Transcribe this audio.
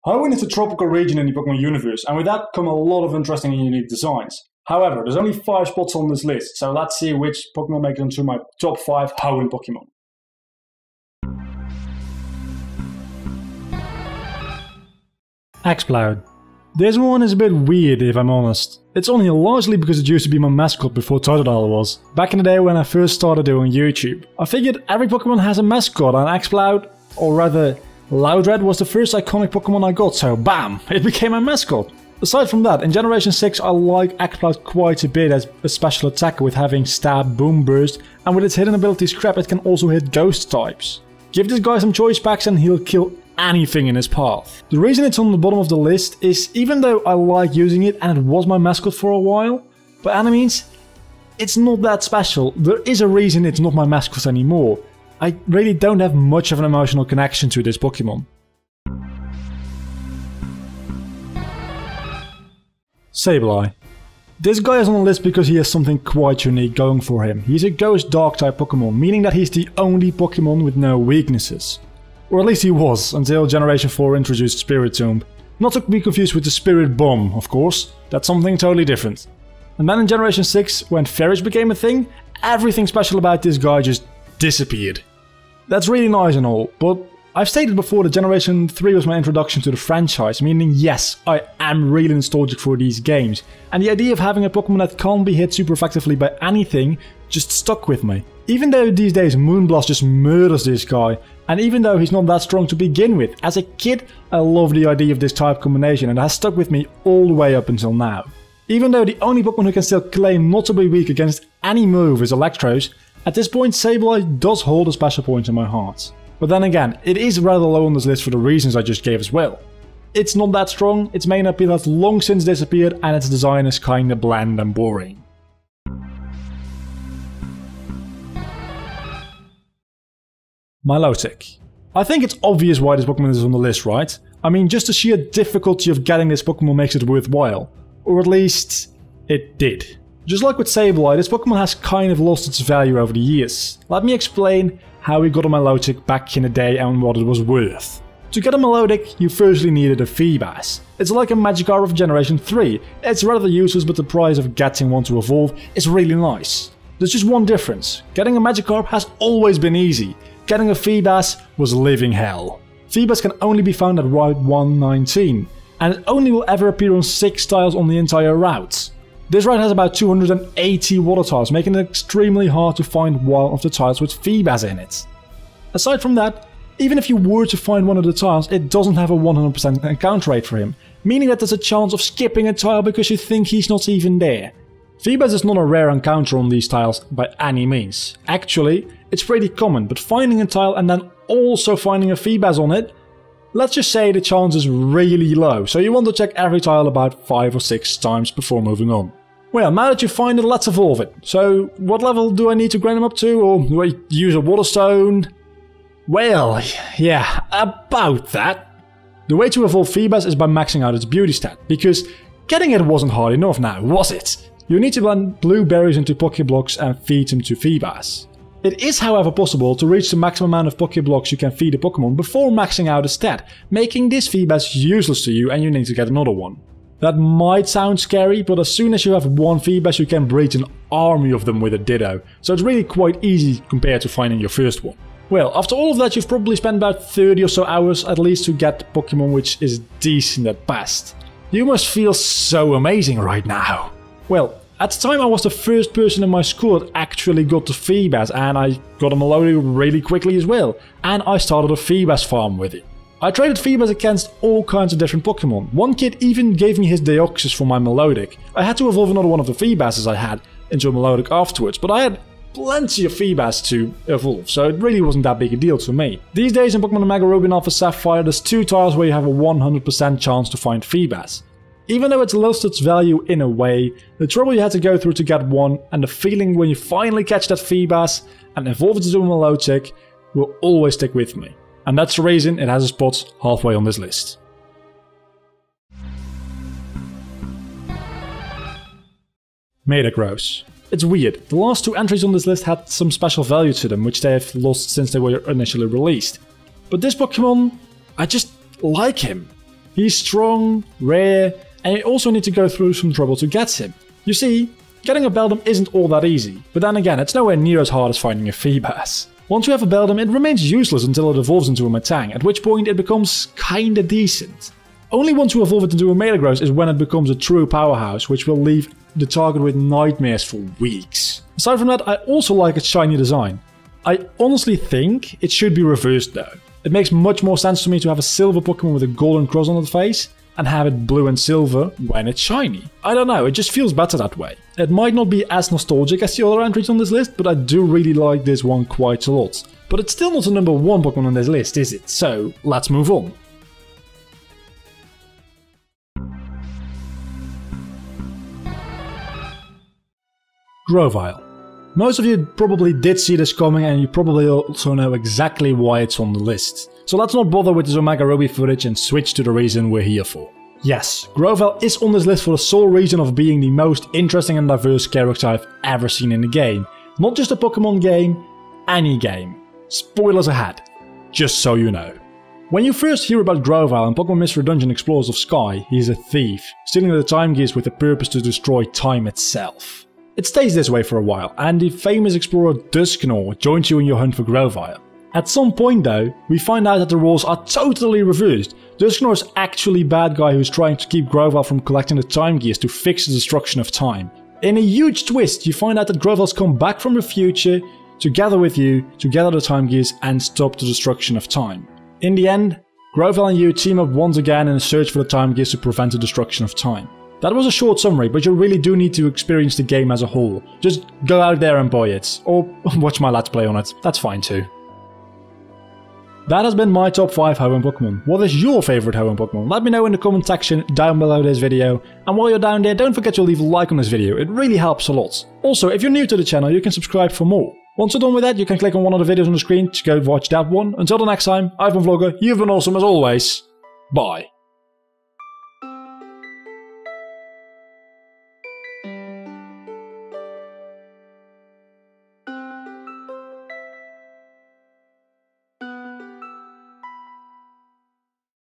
Hoenn is a tropical region in the Pokemon universe, and with that come a lot of interesting and unique designs. However, there's only 5 spots on this list, so let's see which Pokemon make it into my top 5 Hoenn Pokemon. Exploud. This one is a bit weird if I'm honest. It's only largely because it used to be my mascot before Totodile was. Back in the day when I first started doing YouTube. I figured every Pokemon has a mascot, and Exploud, or rather Loudred, was the first iconic Pokemon I got, so BAM! It became my mascot. Aside from that, in Generation 6 I like Exploud quite a bit as a special attacker with having Stab, Boom Burst, and with its hidden ability Scrap it can also hit Ghost types. Give this guy some choice packs and he'll kill anything in his path. The reason it's on the bottom of the list is even though I like using it and it was my mascot for a while, by any means, it's not that special. There is a reason it's not my mascot anymore. I really don't have much of an emotional connection to this Pokemon. Sableye. This guy is on the list because he has something quite unique going for him. He's a Ghost Dark type Pokemon, meaning that he's the only Pokemon with no weaknesses. Or at least he was, until Generation 4 introduced Spiritomb. Not to be confused with the Spirit Bomb, of course. That's something totally different. And then in Generation 6, when Fairies became a thing, everything special about this guy just disappeared. That's really nice and all, but I've stated before that Generation 3 was my introduction to the franchise, meaning yes, I am really nostalgic for these games, and the idea of having a Pokemon that can't be hit super effectively by anything just stuck with me. Even though these days Moonblast just murders this guy, and even though he's not that strong to begin with, as a kid I love the idea of this type combination and it has stuck with me all the way up until now. Even though the only Pokemon who can still claim not to be weak against any move is Electros, at this point Sableye does hold a special point in my heart. But then again, it is rather low on this list for the reasons I just gave as well. It's not that strong, its main appeal has long since disappeared, and its design is kinda bland and boring. Milotic. I think it's obvious why this Pokemon is on the list, right? I mean, just the sheer difficulty of getting this Pokemon makes it worthwhile. Or at least, it did. Just like with Sableye, this Pokemon has kind of lost its value over the years. Let me explain how we got a Milotic back in the day and what it was worth. To get a Milotic, you firstly needed a Feebas. It's like a Magikarp of Generation 3. It's rather useless, but the price of getting one to evolve is really nice. There's just one difference. Getting a Magikarp has always been easy. Getting a Feebas was living hell. Feebas can only be found at Route 119, and it only will ever appear on 6 tiles on the entire route. This route has about 280 water tiles, making it extremely hard to find one of the tiles with Feebas in it. Aside from that, even if you were to find one of the tiles, it doesn't have a 100% encounter rate for him, meaning that there's a chance of skipping a tile because you think he's not even there. Feebas is not a rare encounter on these tiles by any means. Actually, it's pretty common, but finding a tile and then also finding a Feebas on it, let's just say the chance is really low, so you want to check every tile about 5 or 6 times before moving on. Well, now that you find it, let's evolve it. So, what level do I need to grind them up to, or do I use a Water Stone? Well, yeah, about that. The way to evolve Feebas is by maxing out its beauty stat, because getting it wasn't hard enough now, was it? You need to blend blue berries into Pokeblocks and feed them to Feebas. It is however possible to reach the maximum amount of Pokeblocks you can feed a Pokemon before maxing out a stat, making this Feebas useless to you and you need to get another one. That might sound scary, but as soon as you have one Feebas you can breed an army of them with a Ditto, so it's really quite easy compared to finding your first one. Well, after all of that you've probably spent about 30 or so hours at least to get Pokemon which is decent at best. You must feel so amazing right now. Well, at the time I was the first person in my school that actually got the Feebas, and I got a Milotic really quickly as well, and I started a Feebas farm with it. I traded Feebas against all kinds of different Pokemon. One kid even gave me his Deoxys for my Milotic. I had to evolve another one of the Feebases I had into a Milotic afterwards, but I had plenty of Feebas to evolve, so it really wasn't that big a deal to me. These days in Pokemon Omega Ruby and Alpha Sapphire there's 2 tiles where you have a 100% chance to find Feebas. Even though it's lost its value in a way, the trouble you had to go through to get one and the feeling when you finally catch that Feebas and evolve it into a Milotic will always stick with me. And that's the reason it has a spot halfway on this list. Metagross. It's weird, the last 2 entries on this list had some special value to them, which they have lost since they were initially released. But this Pokemon, I just like him. He's strong, rare, and you also need to go through some trouble to get him. You see, getting a Beldum isn't all that easy, but then again, it's nowhere near as hard as finding a Feebas. Once you have a Beldum, it remains useless until it evolves into a Metang, at which point it becomes kinda decent. Only once you evolve it into a Metagross is when it becomes a true powerhouse, which will leave the target with nightmares for weeks. Aside from that, I also like its shiny design. I honestly think it should be reversed though. It makes much more sense to me to have a silver Pokemon with a golden cross on its face and have it blue and silver when it's shiny. I don't know, it just feels better that way. It might not be as nostalgic as the other entries on this list, but I do really like this one quite a lot. But it's still not the number 1 Pokemon on this list, is it? So let's move on. Grovyle. Most of you probably did see this coming, and you probably also know exactly why it's on the list. So let's not bother with this Omega Ruby footage and switch to the reason we're here for. Yes, Grovyle is on this list for the sole reason of being the most interesting and diverse character I've ever seen in a game. Not just a Pokemon game, any game. Spoilers ahead, just so you know. When you first hear about Grovyle in Pokemon Mystery Dungeon Explorers of Sky, he is a thief, stealing the time gears with the purpose to destroy time itself. It stays this way for a while, and the famous explorer Dusknoir joins you in your hunt for Grovyle. At some point though, we find out that the roles are totally reversed. Dusknoir is actually bad guy who's trying to keep Grovyle from collecting the time gears to fix the destruction of time. In a huge twist, you find out that Grovyle's come back from the future to gather with you to gather the time gears and stop the destruction of time. In the end, Grovyle and you team up once again in a search for the time gears to prevent the destruction of time. That was a short summary, but you really do need to experience the game as a whole. Just go out there and buy it, or watch my Let's Play on it, that's fine too. That has been my top 5 Hoenn Pokemon. What is your favourite Hoenn Pokemon? Let me know in the comment section down below this video. And while you're down there, don't forget to leave a like on this video, it really helps a lot. Also, if you're new to the channel, you can subscribe for more. Once you're done with that, you can click on one of the videos on the screen to go watch that one. Until the next time, I've been Vlogger, you've been awesome as always. Bye.